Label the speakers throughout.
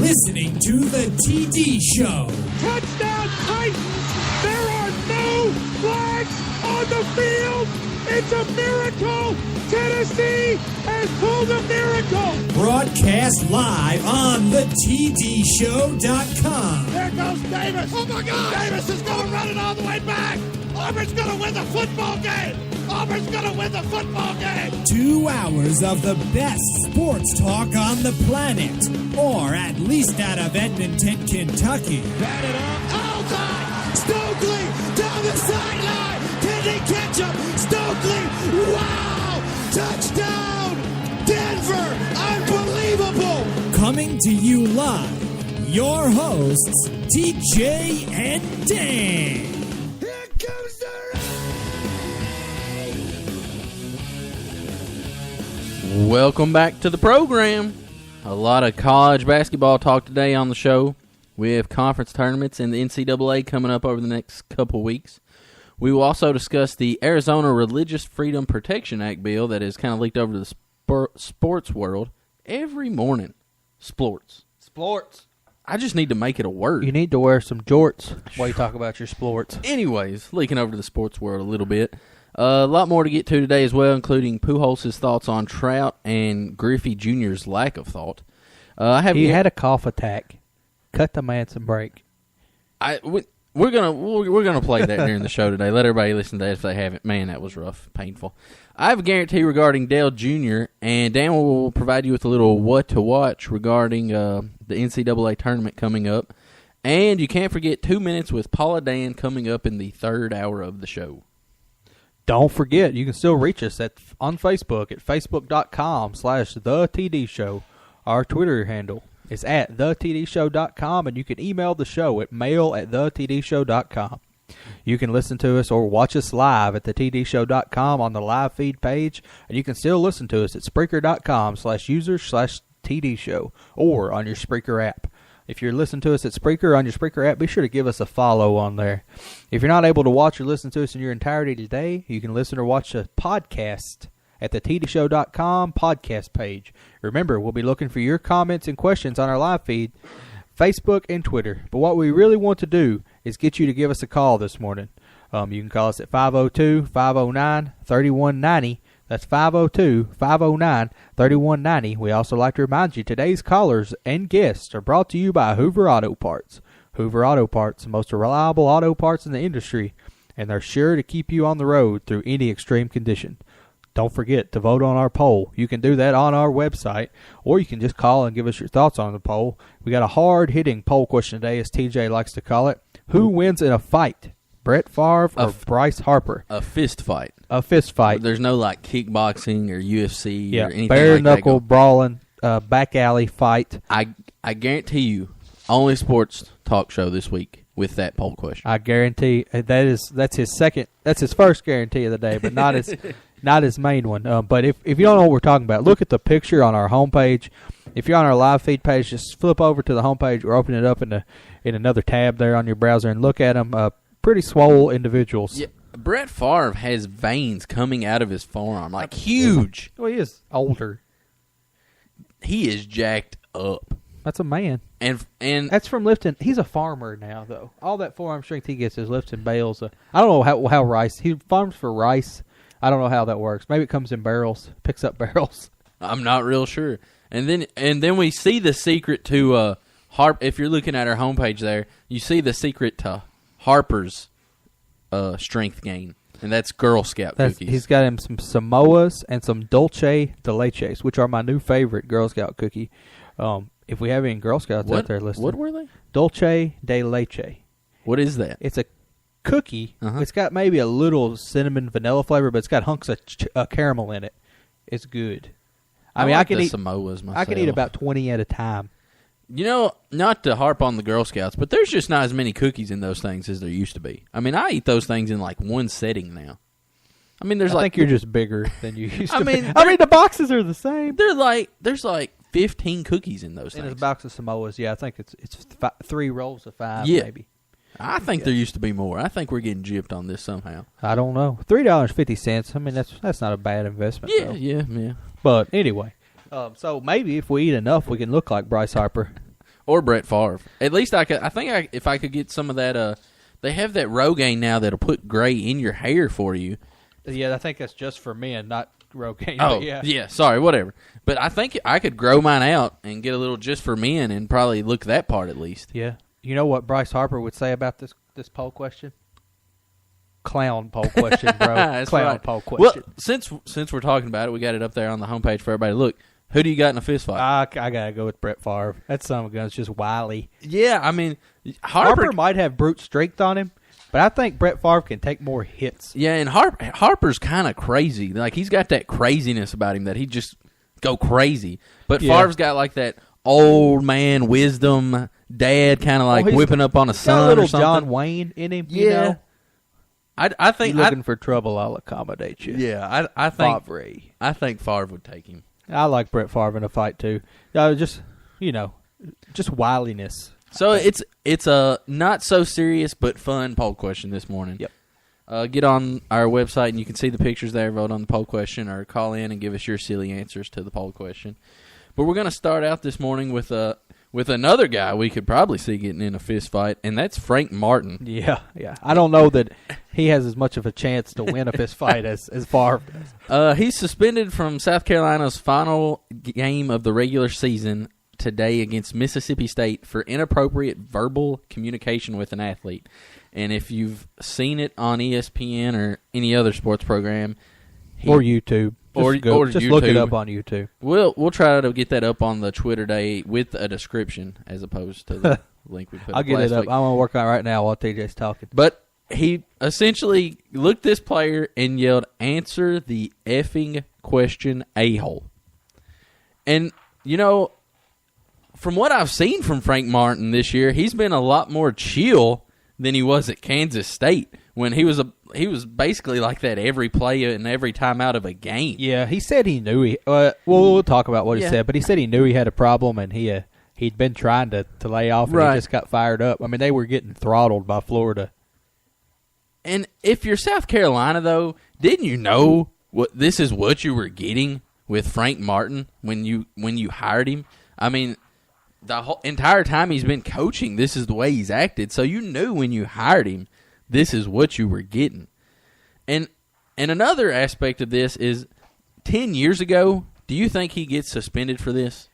Speaker 1: listening to The TD Show.
Speaker 2: Touchdown Titans! There are no flags on the field! It's a miracle! Tennessee has pulled a miracle!
Speaker 1: Broadcast live on thetdshow.com.
Speaker 2: There goes Davis! Oh my God! Davis is going to run it all the way back! Auburn's going to win the football game! Auburn's going to win the football game!
Speaker 1: 2 hours of the best sports talk on the planet. Or at least out of Edmonton, Kentucky.
Speaker 2: Batted up. Oh God! Stokely down the sideline! Can he catch him? Stokely! Wow! Touchdown! Denver! Unbelievable!
Speaker 1: Coming to you live, your hosts, TJ and Dan.
Speaker 2: Here comes the rain!
Speaker 3: Welcome back to the program. A lot of college basketball talk today on the show. We have conference tournaments in the NCAA coming up over the next couple weeks. We will also discuss the Arizona Religious Freedom Protection Act bill that has kind of leaked over to the sports world every morning. Sports. I just need to make it a word.
Speaker 4: You need to wear some jorts while you talk about your sports.
Speaker 3: Anyways, leaking over to the sports world a little bit. A lot more to get to today as well, including Pujols' thoughts on Trout and Griffey Jr.'s lack of thought.
Speaker 4: He had a cough attack. Cut the man some break.
Speaker 3: We're gonna play that during the show today. Let everybody listen to that if they haven't. Man, that was rough, painful. I have a guarantee regarding Dale Jr., and Dan will provide you with a little what to watch regarding the NCAA tournament coming up. And you can't forget 2 minutes with Paula Dan coming up in the third hour of the show.
Speaker 4: Don't forget, you can still reach us on Facebook at facebook.com/thetdshow. Our Twitter handle is at thetdshow.com, and you can email the show at mail@thetdshow.com. You can listen to us or watch us live at thetdshow.com on the live feed page, and you can still listen to us at Spreaker.com/user/tdshow or on your Spreaker app. If you're listening to us at Spreaker on your Spreaker app, be sure to give us a follow on there. If you're not able to watch or listen to us in your entirety today, you can listen or watch a podcast at the tdshow.com podcast page. Remember, we'll be looking for your comments and questions on our live feed, Facebook and Twitter. But what we really want to do is get you to give us a call this morning. You can call us at 502-509-3190. That's 502-509-3190. We also like to remind you, today's callers and guests are brought to you by Hoover Auto Parts. Hoover Auto Parts, the most reliable auto parts in the industry, and they're sure to keep you on the road through any extreme condition. Don't forget to vote on our poll. You can do that on our website, or you can just call and give us your thoughts on the poll. We got a hard-hitting poll question today, as TJ likes to call it. Who wins in a fight, Brett Favre or Bryce Harper?
Speaker 3: A fist fight.
Speaker 4: A fist fight.
Speaker 3: There's no like kickboxing or UFC or anything
Speaker 4: bare
Speaker 3: like that.
Speaker 4: Bare knuckle brawling, back alley fight.
Speaker 3: I guarantee you, only sports talk show this week with that poll question.
Speaker 4: I guarantee that's his first guarantee of the day, but not his main one. But if you don't know what we're talking about, look at the picture on our homepage. If you're on our live feed page, just flip over to the homepage or open it up in another tab there on your browser and look at them. Pretty swole individuals.
Speaker 3: Yeah, Brett Favre has veins coming out of his forearm, like huge.
Speaker 4: Well, he is older.
Speaker 3: He is jacked up.
Speaker 4: That's a man.
Speaker 3: And
Speaker 4: that's from lifting. He's a farmer now, though. All that forearm strength he gets is lifting bales. I don't know how rice. He farms for rice. I don't know how that works. Maybe it comes in barrels. Picks up barrels.
Speaker 3: I'm not real sure. And then we see the secret to Harp. If you're looking at our homepage there, you see the secret to Harper's strength gain, and that's Girl Scout cookies.
Speaker 4: He's got him some Samoas and some Dulce de Leches, which are my new favorite Girl Scout cookie. If we have any Girl Scouts out there listening.
Speaker 3: What were they?
Speaker 4: Dulce de Leche.
Speaker 3: What is that?
Speaker 4: It's a cookie.
Speaker 3: Uh-huh.
Speaker 4: It's got maybe a little cinnamon vanilla flavor, but it's got hunks of caramel in it. It's good.
Speaker 3: I can eat Samoas myself.
Speaker 4: I can eat about 20 at a time.
Speaker 3: You know, not to harp on the Girl Scouts, but there's just not as many cookies in those things as there used to be. I mean, I eat those things in like one setting now. I mean, I
Speaker 4: think you're just bigger than you used to be. I mean, the boxes are the same.
Speaker 3: There's like 15 cookies in those things.
Speaker 4: In a box of Samoas, yeah, I think it's 3 rolls of 5, maybe.
Speaker 3: I think there used to be more. I think we're getting gypped on this somehow.
Speaker 4: I don't know. $3.50. I mean, that's not a bad investment.
Speaker 3: Yeah,
Speaker 4: though.
Speaker 3: yeah.
Speaker 4: But anyway, so maybe if we eat enough, we can look like Bryce Harper.
Speaker 3: Or Brett Favre. At least I could. If I could get some of that. They have that Rogaine now that'll put gray in your hair for you.
Speaker 4: Yeah, I think that's just for men, not Rogaine.
Speaker 3: Oh,
Speaker 4: yeah.
Speaker 3: Sorry, whatever. But I think I could grow mine out and get a little just for men and probably look that part at least.
Speaker 4: Yeah. You know what Bryce Harper would say about this poll question? Clown poll question, bro.
Speaker 3: That's
Speaker 4: Clown
Speaker 3: right.
Speaker 4: poll question.
Speaker 3: Well, since we're talking about it, we got it up there on the homepage for everybody to look. Who do you got in a fist fight?
Speaker 4: I gotta go with Brett Favre. That son of a gun's just wily.
Speaker 3: Yeah, I mean,
Speaker 4: Harper might have brute strength on him, but I think Brett Favre can take more hits.
Speaker 3: Yeah, and Harper's kind of crazy. Like, he's got that craziness about him that he just go crazy. But Favre's got like that old man wisdom, dad kind of like whipping up on a son
Speaker 4: got a little
Speaker 3: or something.
Speaker 4: John Wayne in him.
Speaker 3: Yeah.
Speaker 4: You know?
Speaker 3: I think
Speaker 4: you're looking for trouble, I'll accommodate you.
Speaker 3: Yeah, I think
Speaker 4: Favre.
Speaker 3: I think Favre would take him.
Speaker 4: I like Brett Favre in a fight too. Just wiliness.
Speaker 3: So it's a not so serious but fun poll question this morning.
Speaker 4: Yep.
Speaker 3: Get on our website and you can see the pictures there. Vote on the poll question or call in and give us your silly answers to the poll question. But we're going to start out this morning with another guy we could probably see getting in a fist fight, and that's Frank Martin.
Speaker 4: Yeah. I don't know that he has as much of a chance to win a fist fight as Favre does.
Speaker 3: He's suspended from South Carolina's final game of the regular season today against Mississippi State for inappropriate verbal communication with an athlete. And if you've seen it on ESPN or any other sports program,
Speaker 4: or YouTube, just look it up on YouTube.
Speaker 3: We'll try to get that up on the Twitter day with a description as opposed to the link we put.
Speaker 4: I'll get it up. I'm gonna work on it right now while TJ's talking.
Speaker 3: But he essentially looked this player and yelled, "Answer the effing question, a-hole." And you know, from what I've seen from Frank Martin this year, he's been a lot more chill than he was at Kansas State when he was basically like that every play and every time out of a game.
Speaker 4: Yeah, he said he knew we'll talk about what he said, but he said he knew he had a problem and he'd been trying to lay off and he just got fired up. I mean, they were getting throttled by Florida.
Speaker 3: And if you're South Carolina, though, didn't you know this is what you were getting with Frank Martin when you hired him? I mean, the whole entire time he's been coaching, this is the way he's acted. So you knew when you hired him, this is what you were getting. And another aspect of this is 10 years ago, do you think he gets suspended for this?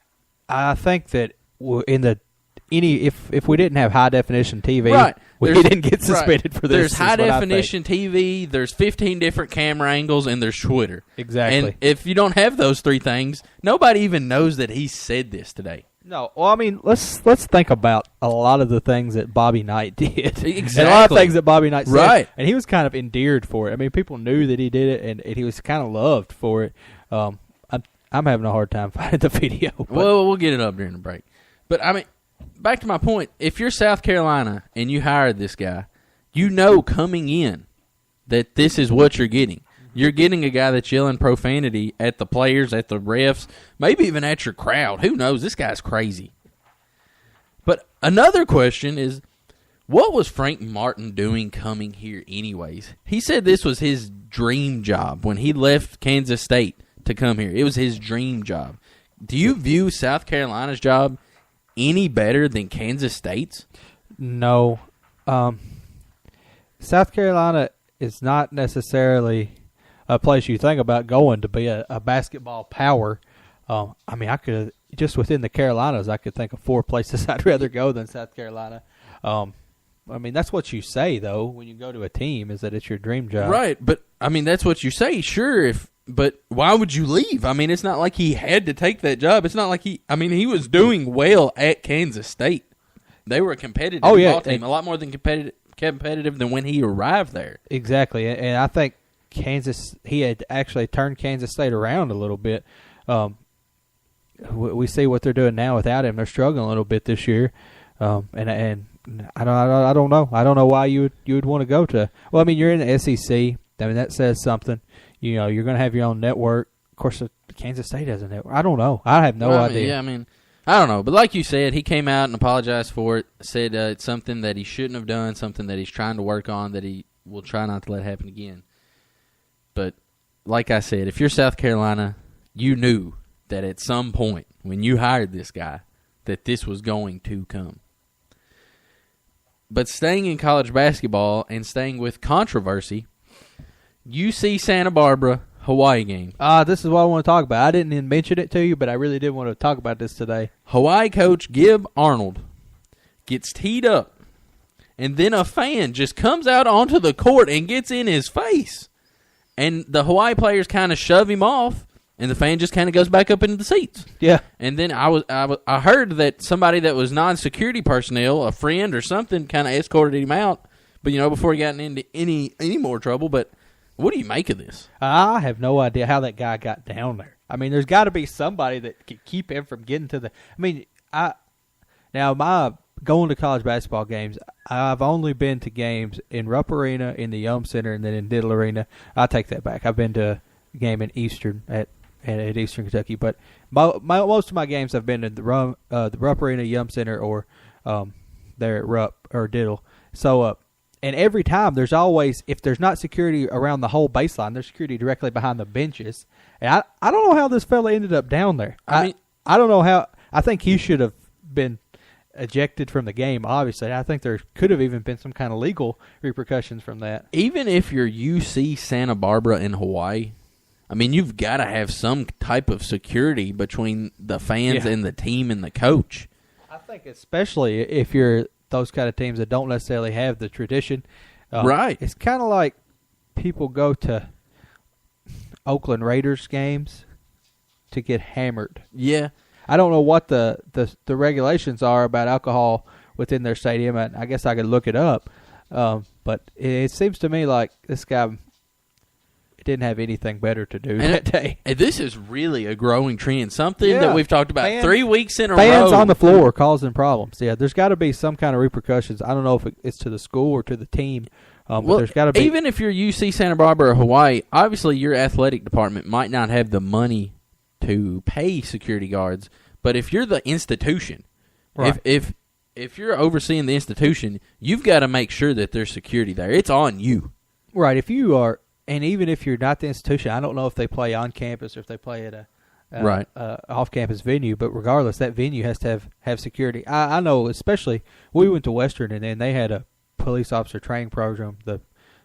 Speaker 4: I think that if we didn't have high definition TV, we didn't get suspended for this.
Speaker 3: There's high definition TV, there's 15 different camera angles, and there's Twitter.
Speaker 4: Exactly.
Speaker 3: And if you don't have those three things, nobody even knows that he said this today.
Speaker 4: No, well, I mean, let's think about a lot of the things that Bobby Knight did.
Speaker 3: Exactly.
Speaker 4: And a lot of things that Bobby Knight said.
Speaker 3: Right.
Speaker 4: And he was kind of endeared for it. I mean, people knew that he did it, and he was kind of loved for it. I'm having a hard time finding the video.
Speaker 3: Well, we'll get it up during the break. But, I mean, back to my point. If you're South Carolina and you hired this guy, you know coming in that this is what you're getting. You're getting a guy that's yelling profanity at the players, at the refs, maybe even at your crowd. Who knows? This guy's crazy. But another question is, what was Frank Martin doing coming here anyways? He said this was his dream job when he left Kansas State to come here. It was his dream job. Do you view South Carolina's job any better than Kansas State's?
Speaker 4: No. South Carolina is not necessarily a place you think about going to be a basketball power. I mean, I could just within the Carolinas, I could think of 4 places I'd rather go than South Carolina. I mean, that's what you say though when you go to a team is that it's your dream job,
Speaker 3: right? But I mean, that's what you say, sure. But why would you leave? I mean, it's not like he had to take that job. It's not like he was doing well at Kansas State. They were a competitive ball team, a lot more than competitive than when he arrived there.
Speaker 4: Exactly, and I think he had actually turned Kansas State around a little bit. We see what they're doing now without him. They're struggling a little bit this year, and I don't know. I don't know why you would want to go to. Well, I mean, you're in the SEC. I mean, that says something. You know, you're going to have your own network. Of course, Kansas State has a network. I don't know. I have no idea.
Speaker 3: I mean, I don't know. But like you said, he came out and apologized for it. Said it's something that he shouldn't have done. Something that he's trying to work on. That he will try not to let happen again. But like I said, if you're South Carolina, you knew that at some point when you hired this guy, that this was going to come. But staying in college basketball and staying with controversy, UC Santa Barbara Hawaii game.
Speaker 4: This is what I want to talk about. I didn't even mention it to you, but I really did want to talk about this today.
Speaker 3: Hawaii coach Gib Arnold gets teed up, and then a fan just comes out onto the court and gets in his face. And the Hawaii players kind of shove him off, and the fan just kind of goes back up into the seats.
Speaker 4: Yeah.
Speaker 3: And then I heard that somebody that was non-security personnel, a friend or something, kind of escorted him out. But before he got into any more trouble. But what do you make of this?
Speaker 4: I have no idea how that guy got down there. I mean, there's got to be somebody that can keep him from getting to the. I mean, my going to college basketball games, I've only been to games in Rupp Arena, in the Yum Center, and then in Diddle Arena. I take that back. I've been to a game in Eastern at Eastern Kentucky, but most of my games have been in the Rupp Arena, Yum Center, or there at Rupp or Diddle. So, and every time there's always, if there's not security around the whole baseline, there's security directly behind the benches. And I don't know how this fella ended up down there. I don't know how. I think he should have been ejected from the game, obviously. I think there could have even been some kind of legal repercussions from that.
Speaker 3: Even if you're UC Santa Barbara in Hawaii, I mean, you've got to have some type of security between the fans and the team and the coach.
Speaker 4: I think especially if you're those kind of teams that don't necessarily have the tradition.
Speaker 3: Right.
Speaker 4: It's kind of like people go to Oakland Raiders games to get hammered.
Speaker 3: Yeah.
Speaker 4: I don't know what the regulations are about alcohol within their stadium. I guess I could look it up. But it seems to me like this guy didn't have anything better to do that day.
Speaker 3: And this is really a growing trend. Something that we've talked about 3 weeks in a row.
Speaker 4: Fans on the floor causing problems. Yeah, there's got to be some kind of repercussions. I don't know if it's to the school or to the team. But there's got to be.
Speaker 3: Even if you're UC Santa Barbara or Hawaii, obviously your athletic department might not have the money to pay security guards. But if you're the institution,
Speaker 4: right.
Speaker 3: if you're overseeing the institution, you've got to make sure that there's security there. It's on you.
Speaker 4: Right. If you are, and even if you're not the institution, I don't know if they play on campus or if they play at a off-campus venue. But regardless, that venue has to have security. I know, especially we went to Western, and then they had a police officer training program.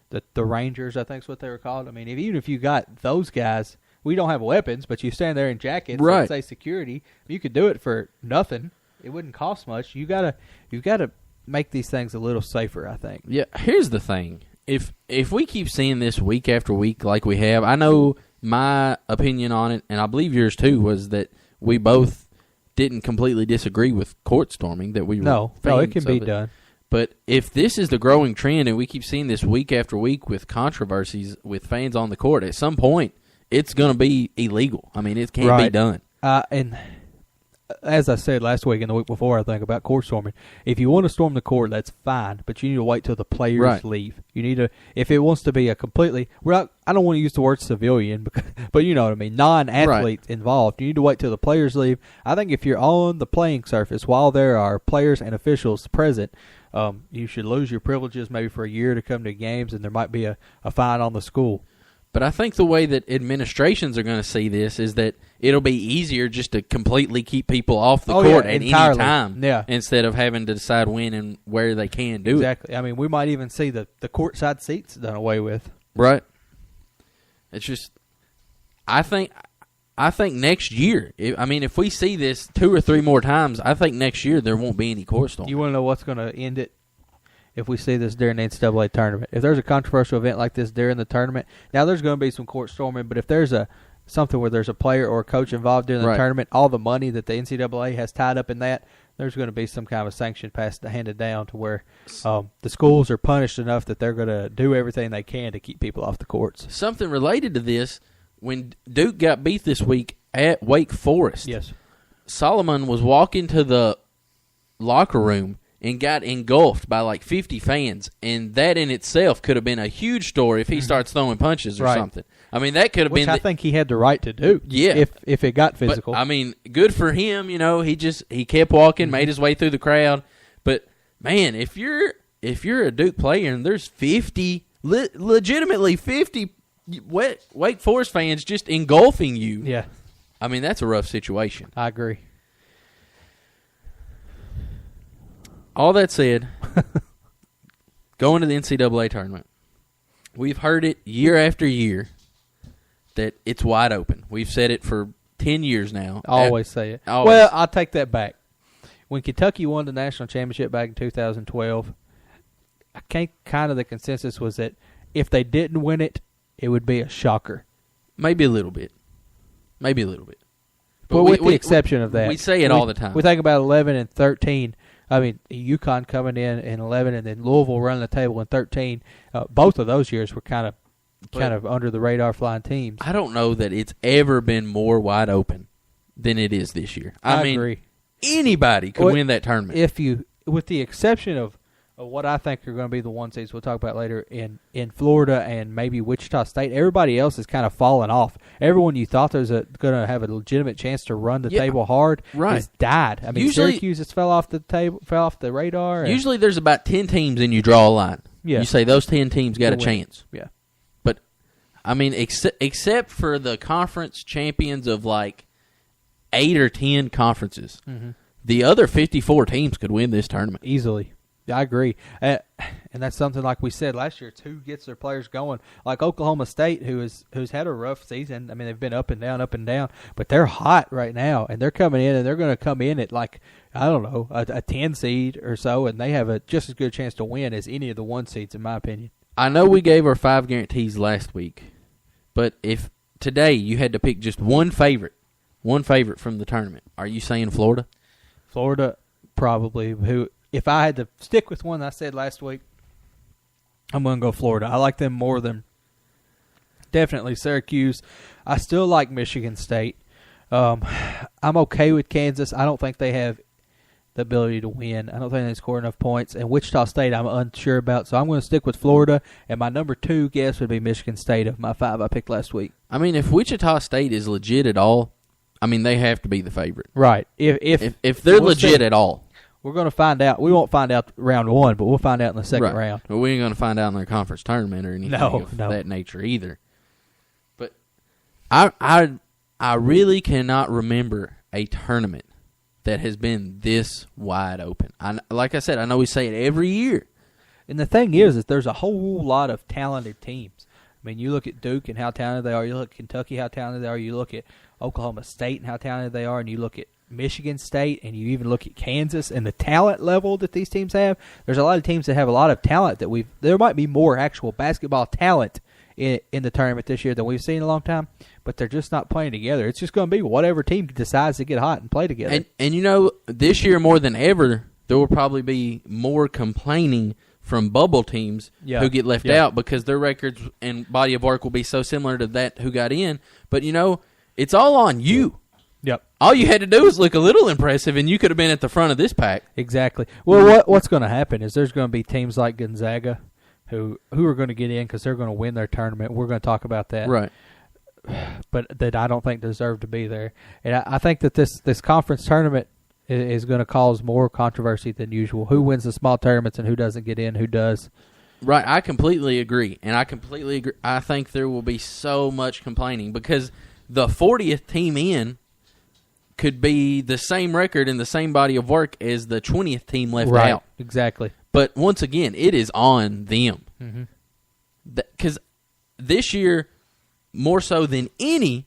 Speaker 4: The Rangers, I think is what they were called. I mean, even if you got those guys. We don't have weapons, but you stand there in jackets and say security. You could do it for nothing. It wouldn't cost much. You've got to make these things a little safer, I think.
Speaker 3: Yeah, here's the thing. If we keep seeing this week after week like we have, I know my opinion on it, and I believe yours too, was that we both didn't completely disagree with court storming. That we
Speaker 4: no, it can be done.
Speaker 3: But if this is the growing trend and we keep seeing this week after week with controversies with fans on the court, at some point, it's going to be illegal. I mean, it can't be done.
Speaker 4: And as I said last week and the week before, I think, about court storming, if you want to storm the court, that's fine, but you need to wait till the players leave. You need to, if it wants to be a completely, I don't want to use the word civilian, but you know what I mean, non-athletes involved, you need to wait till the players leave. I think if you're on the playing surface while there are players and officials present, you should lose your privileges maybe for a year to come to games, and there might be a fine on the school.
Speaker 3: But I think the way that administrations are going to see this is that it'll be easier just to completely keep people off the court at any time instead of having to decide when and where they can do it.
Speaker 4: Exactly. I mean, we might even see the courtside seats done away with.
Speaker 3: Right. It's just, I think next year, if we see this 2 or 3 more times, I think next year there won't be any court storming.
Speaker 4: You want to know what's going to end it? If we see this during the NCAA tournament. If there's a controversial event like this during the tournament, now there's going to be some court storming, but if there's something where there's a player or a coach involved during the tournament, all the money that the NCAA has tied up in that, there's going to be some kind of a sanction handed down to where the schools are punished enough that they're going to do everything they can to keep people off the courts.
Speaker 3: Something related to this, when Duke got beat this week at Wake Forest, Solomon was walking to the locker room and got engulfed by like 50 fans, and that in itself could have been a huge story if he starts throwing punches or something. I mean, that could have been.
Speaker 4: Which I think he had the right to do. Yeah, if it got physical.
Speaker 3: But, I mean, good for him. You know, he kept walking, made his way through the crowd. But man, if you're a Duke player and there's 50, legitimately 50 Wake Forest fans just engulfing you,
Speaker 4: I
Speaker 3: mean that's a rough situation.
Speaker 4: I agree.
Speaker 3: All that said, going to the NCAA tournament, we've heard it year after year that it's wide open. We've said it for 10 years now.
Speaker 4: I always say it.
Speaker 3: Always.
Speaker 4: Well, I'll take that back. When Kentucky won the national championship back in 2012, I think kind of the consensus was that if they didn't win it, it would be a shocker.
Speaker 3: Maybe a little bit. But
Speaker 4: with the exception of that.
Speaker 3: We say it all the time.
Speaker 4: We think about 11 and 13. I mean, UConn coming in 11 and then Louisville running the table in 13. Both of those years were kind of under the radar flying teams.
Speaker 3: I don't know that it's ever been more wide open than it is this year. I mean,
Speaker 4: agree.
Speaker 3: Anybody could win that tournament.
Speaker 4: With the exception of what I think are going to be the one seeds we'll talk about later in Florida and maybe Wichita State, everybody else is kind of falling off. Everyone you thought was going to have a legitimate chance to run the table hard has died. I mean, usually, Syracuse has fell off the radar.
Speaker 3: Usually there's about 10 teams and you draw a line.
Speaker 4: Yeah.
Speaker 3: You say those 10 teams got a chance.
Speaker 4: Yeah.
Speaker 3: But, I mean, except for the conference champions of like 8 or 10 conferences, the other 54 teams could win this tournament.
Speaker 4: Easily. I agree. And that's something like we said last year. It's who gets their players going. Like Oklahoma State, who's had a rough season. I mean, they've been up and down, but they're hot right now, and they're coming in, and they're going to come in at like, I don't know, a 10 seed or so, and they have a just as good chance to win as any of the 1 seeds, in my opinion.
Speaker 3: I know we gave our 5 guarantees last week, but if today you had to pick just one favorite from the tournament, are you saying Florida?
Speaker 4: Florida, probably. If I had to stick with one I said last week, I'm going to go Florida. I like them more than definitely Syracuse. I still like Michigan State. I'm okay with Kansas. I don't think they have the ability to win. I don't think they score enough points. And Wichita State I'm unsure about, so I'm going to stick with Florida. And my number 2 guess would be Michigan State of my 5 I picked last week.
Speaker 3: I mean, if Wichita State is legit at all, I mean, they have to be the favorite.
Speaker 4: Right. If
Speaker 3: they're legit at all.
Speaker 4: We're going to find out. We won't find out round 1, but we'll find out in the second round.
Speaker 3: Well, we ain't going to find out in their conference tournament or anything of that nature either. But I really cannot remember a tournament that has been this wide open. Like I said, I know we say it every year.
Speaker 4: And the thing is there's a whole lot of talented teams. I mean, you look at Duke and how talented they are. You look at Kentucky, how talented they are. You look at Oklahoma State and how talented they are. And you look at Michigan State, and you even look at Kansas and the talent level that these teams have. There's a lot of teams that have a lot of talent that there might be more actual basketball talent in the tournament this year than we've seen in a long time, but they're just not playing together. It's just going to be whatever team decides to get hot and play together.
Speaker 3: And you know, this year more than ever, there will probably be more complaining from bubble teams who get left out because their records and body of work will be so similar to that who got in. But, you know, it's all on you.
Speaker 4: Yep.
Speaker 3: All you had to do was look a little impressive, and you could have been at the front of this pack.
Speaker 4: Exactly. Well, what's going to happen is there's going to be teams like Gonzaga who are going to get in because they're going to win their tournament. We're going to talk about that.
Speaker 3: Right.
Speaker 4: But that I don't think deserve to be there. And I think that this conference tournament is going to cause more controversy than usual. Who wins the small tournaments and who doesn't get in, who does.
Speaker 3: Right. I completely agree. And I completely agree. I think there will be so much complaining because the 40th team in could be the same record and the same body of work as the 20th team left out.
Speaker 4: Exactly.
Speaker 3: But once again, it is on them. Because this year, more so than any,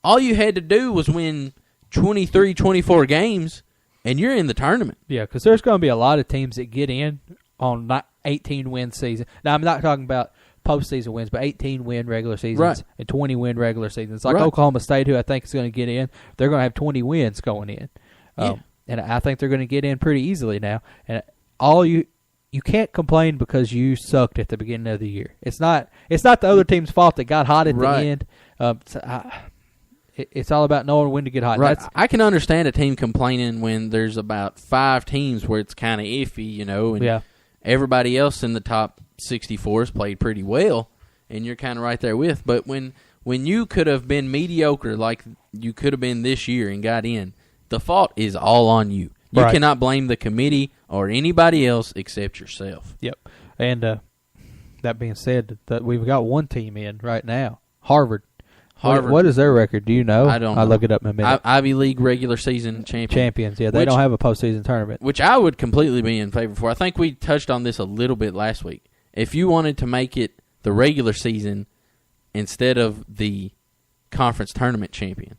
Speaker 3: all you had to do was win 23, 24 games, and you're in the tournament.
Speaker 4: Yeah, because there's going to be a lot of teams that get in on 18-win season. Now, I'm not talking about postseason wins, but 18-win regular seasons and 20-win regular seasons. Like Oklahoma State, who I think is going to get in, they're going to have 20 wins going in. And I think they're going to get in pretty easily now. And you can't complain because you sucked at the beginning of the year. It's not the other team's fault that got hot at the end. It's all about knowing when to get hot.
Speaker 3: Right. I can understand a team complaining when there's about 5 teams where it's kind of iffy, you know, and everybody else in the top 64 has played pretty well, and you're kind of right there with. But when you could have been mediocre like you could have been this year and got in, the fault is all on you. You cannot blame the committee or anybody else except yourself.
Speaker 4: Yep. And that being said, that we've got one team in right now, Harvard.
Speaker 3: Harvard.
Speaker 4: What is their record? Do you know?
Speaker 3: I don't know.
Speaker 4: I'll look it up in a minute.
Speaker 3: Ivy League regular season
Speaker 4: Champions, yeah. They don't have a postseason tournament.
Speaker 3: Which I would completely be in favor for. I think we touched on this a little bit last week. If you wanted to make it the regular season instead of the conference tournament champion.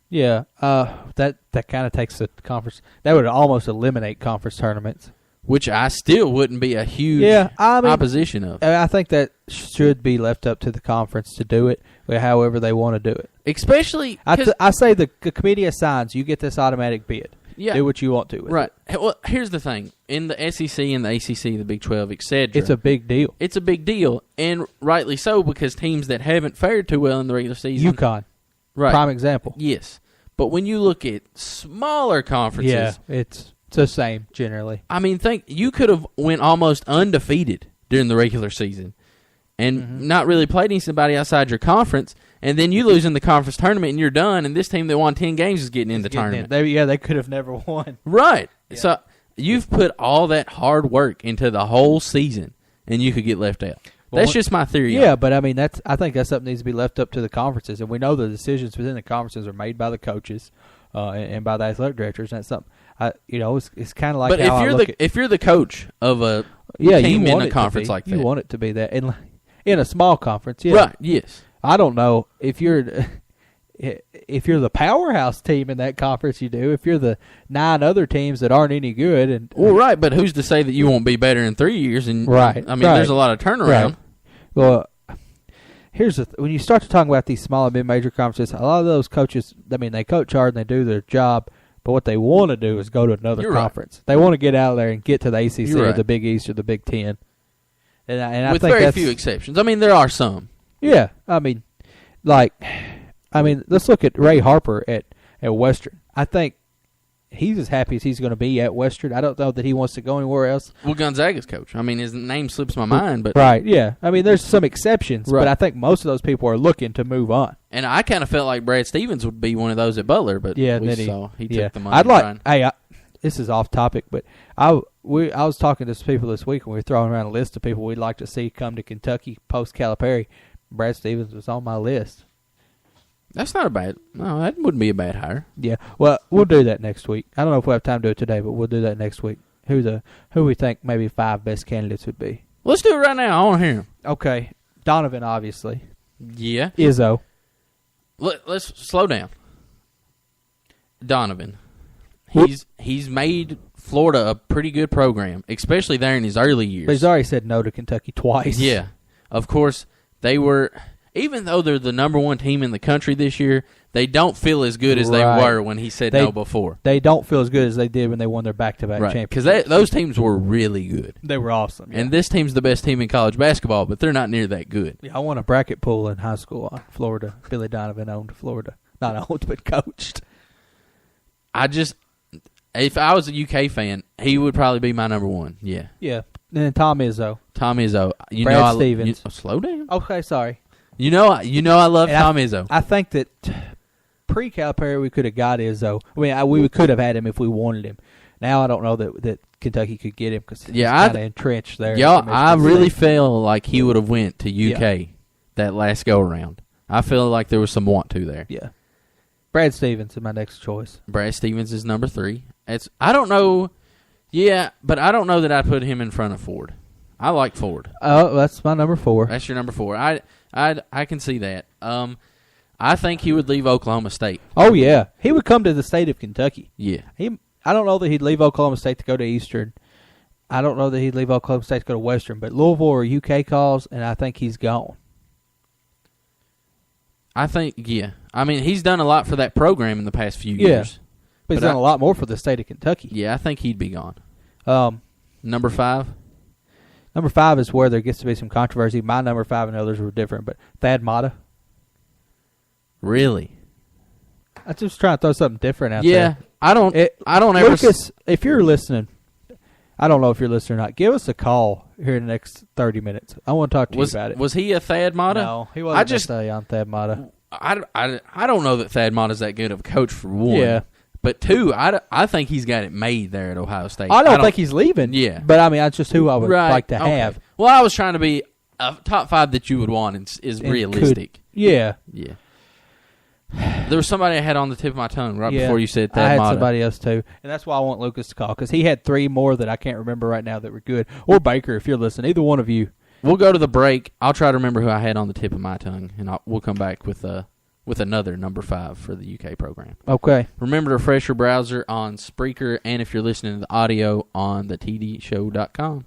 Speaker 4: Yeah, that kind of takes the conference. That would almost eliminate conference tournaments.
Speaker 3: Which I still wouldn't be a huge opposition of.
Speaker 4: I think that should be left up to the conference to do it, however they want to do it.
Speaker 3: Especially,
Speaker 4: I say the committee assigns, you get this automatic bid.
Speaker 3: Yeah.
Speaker 4: Do what you want to with
Speaker 3: right.
Speaker 4: it.
Speaker 3: Well, here's the thing. In the SEC and the ACC, the Big 12, etc.,
Speaker 4: it's a big deal.
Speaker 3: It's a big deal, and rightly so, because teams that haven't fared too well in the regular season.
Speaker 4: UConn.
Speaker 3: Right.
Speaker 4: Prime example.
Speaker 3: Yes. But when you look at smaller conferences.
Speaker 4: Yeah, it's the same generally.
Speaker 3: I mean, you could have went almost undefeated during the regular season and not really played anybody outside your conference, and then you lose in the conference tournament and you're done, and this team that won 10 games is getting in the tournament.
Speaker 4: They could have never won.
Speaker 3: Right.
Speaker 4: Yeah.
Speaker 3: So you've put all that hard work into the whole season, and you could get left out. That's just my theory.
Speaker 4: Yeah, but I mean, I think that's something that needs to be left up to the conferences, and we know the decisions within the conferences are made by the coaches and by the athletic directors. And that's something, it's kind of like. But
Speaker 3: if you're the coach of a team in a conference like that,
Speaker 4: you want it to be that in a small conference. Yeah.
Speaker 3: Right. Yes.
Speaker 4: I don't know if you're the powerhouse team in that conference. You do. If you're the 9 other teams that aren't any good,
Speaker 3: right. But who's to say that you won't be better in 3 years? And
Speaker 4: right.
Speaker 3: I mean, there's a lot of turnaround.
Speaker 4: Right. Well, here's when you start to talk about these small and mid-major conferences, a lot of those coaches, I mean, they coach hard and they do their job, but what they want to do is go to another conference. Right. They want to get out there and get to the ACC or the Big East or the Big Ten. And I
Speaker 3: with
Speaker 4: think
Speaker 3: very few exceptions. I mean, there are some.
Speaker 4: Yeah, I mean, let's look at Ray Harper at Western. I think he's as happy as he's going to be at Western. I don't know that he wants to go anywhere else.
Speaker 3: Well, Gonzaga's coach. I mean, his name slips my mind, but
Speaker 4: right, yeah. I mean, there's some exceptions, but I think most of those people are looking to move on.
Speaker 3: And I kind of felt like Brad Stevens would be one of those at Butler, but he took the money.
Speaker 4: This is off topic, but I was talking to some people this week, and we were throwing around a list of people we'd like to see come to Kentucky post Calipari. Brad Stevens was on my list.
Speaker 3: That's not a bad. No, that wouldn't be a bad hire.
Speaker 4: Yeah, well, we'll do that next week. I don't know if we have time to do it today, but we'll do that next week. Who we think maybe 5 best candidates would be?
Speaker 3: Let's do it right now. I want to hear him.
Speaker 4: Okay, Donovan, obviously.
Speaker 3: Yeah.
Speaker 4: Izzo.
Speaker 3: Let's slow down. Donovan. He's made Florida a pretty good program, especially there in his early years.
Speaker 4: But he's already said no to Kentucky twice.
Speaker 3: Yeah. Of course, they were, even though they're the number 1 team in the country this year, they don't feel as good as they were when he said no before.
Speaker 4: They don't feel as good as they did when they won their back-to-back championships.
Speaker 3: Because those teams were really good.
Speaker 4: They were awesome. Yeah.
Speaker 3: And this team's the best team in college basketball, but they're not near that good.
Speaker 4: Yeah, I won a bracket pool in high school on Florida. Billy Donovan owned Florida. Not owned, but coached.
Speaker 3: If I was a UK fan, he would probably be my number 1. Yeah.
Speaker 4: Yeah. And then Tom Izzo.
Speaker 3: Brad
Speaker 4: Stevens.
Speaker 3: Slow down.
Speaker 4: Okay, sorry.
Speaker 3: You know I love Tom Izzo.
Speaker 4: I think that pre-Calipari we could have got Izzo. I mean, we could have had him if we wanted him. Now I don't know that Kentucky could get him because he's kind of entrenched there.
Speaker 3: I really feel like he would have went to UK that last go-around. I feel like there was some want to there.
Speaker 4: Yeah. Brad Stevens is my next choice.
Speaker 3: Brad Stevens is number 3. I don't know. Yeah, but I don't know that I'd put him in front of Ford. I like Ford.
Speaker 4: Oh, that's my number 4.
Speaker 3: That's your number 4. I can see that. I think he would leave Oklahoma State.
Speaker 4: Oh yeah, he would come to the state of Kentucky.
Speaker 3: Yeah.
Speaker 4: I don't know that he'd leave Oklahoma State to go to Eastern. I don't know that he'd leave Oklahoma State to go to Western. But Louisville or UK calls, and I think he's gone.
Speaker 3: I think, yeah. I mean, he's done a lot for that program in the past few years.
Speaker 4: But he's done a lot more for the state of Kentucky.
Speaker 3: Yeah, I think he'd be gone. Number 5?
Speaker 4: Number 5 is where there gets to be some controversy. My number 5 and others were different, but Thad Matta.
Speaker 3: Really?
Speaker 4: I'm just trying to throw something different out there.
Speaker 3: Yeah, I don't ever...
Speaker 4: Lucas, if you're listening, I don't know if you're listening or not, give us a call here in the next 30 minutes. I want to talk to you about it.
Speaker 3: Was he a Thad Matta?
Speaker 4: No, he wasn't necessarily on Thad Matta.
Speaker 3: I don't know that Thad Matta's that good of a coach, for one.
Speaker 4: Yeah.
Speaker 3: But 2, I think he's got it made there at Ohio State.
Speaker 4: I don't think he's leaving.
Speaker 3: Yeah.
Speaker 4: But, I mean, that's just who I would like to have.
Speaker 3: Well, I was trying to be a top 5 that you would want is realistic.
Speaker 4: Yeah.
Speaker 3: Yeah. There was somebody I had on the tip of my tongue right before you said that.
Speaker 4: I had
Speaker 3: motto.
Speaker 4: somebody else too, and that's why I want Lucas to call because he had 3 more that I can't remember right now that were good. Or Baker, if you're listening, either one of you.
Speaker 3: We'll go to the break. I'll try to remember who I had on the tip of my tongue, and we'll come back with another number 5 for the UK program.
Speaker 4: Okay.
Speaker 3: Remember to refresh your browser on Spreaker, and if you're listening to the audio on the tdshow.com.